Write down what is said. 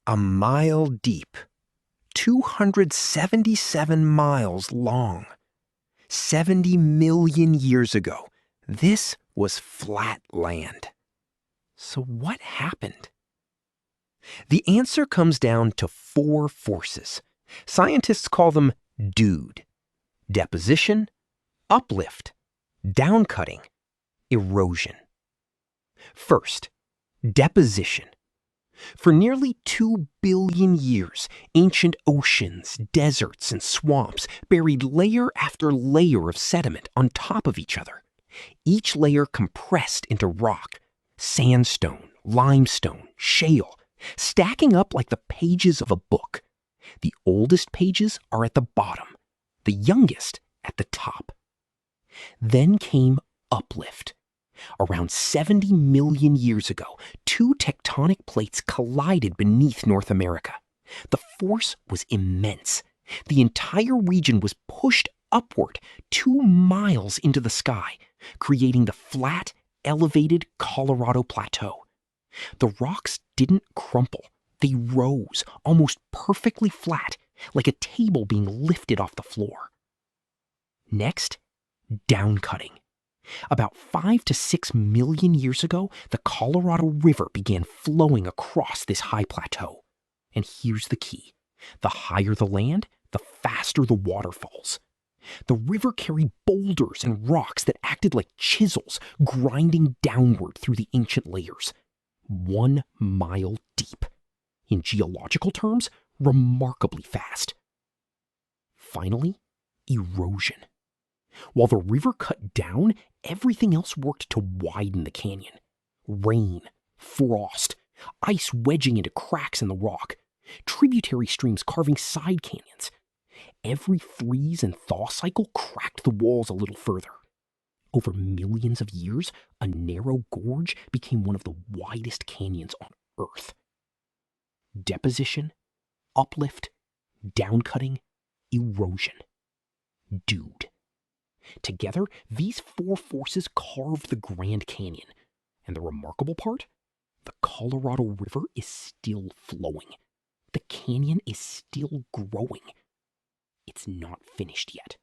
A mile deep, 277 miles long. 70 million years ago, this was flat land. So what happened? The answer comes down to 4 forces. Scientists call them D.U.D.E. Deposition, uplift, downcutting, erosion. First, deposition. For nearly 2 billion years, ancient oceans, deserts, and swamps buried layer after layer of sediment on top of each other. Each layer compressed into rock, sandstone, limestone, shale, stacking up like the pages of a book. The oldest pages are at the bottom, the youngest at the top. Then came uplift. Around 70 million years ago, 2 tectonic plates collided beneath North America. The force was immense. The entire region was pushed upward 2 miles into the sky, creating the flat, elevated Colorado Plateau. The rocks didn't crumple. They rose, almost perfectly flat, like a table being lifted off the floor. Next, downcutting. About 5 to 6 million years ago, the Colorado River began flowing across this high plateau. And here's the key. The higher the land, the faster the water falls. The river carried boulders and rocks that acted like chisels, grinding downward through the ancient layers. 1 mile deep. In geological terms, remarkably fast. Finally, erosion. While the river cut down, everything else worked to widen the canyon. Rain, frost, ice wedging into cracks in the rock, tributary streams carving side canyons. Every freeze and thaw cycle cracked the walls a little further. Over millions of years, a narrow gorge became one of the widest canyons on Earth. Deposition, uplift, downcutting, erosion. D.U.D.E. Together, these 4 forces carved the Grand Canyon. And the remarkable part? The Colorado River is still flowing. The canyon is still growing. It's not finished yet.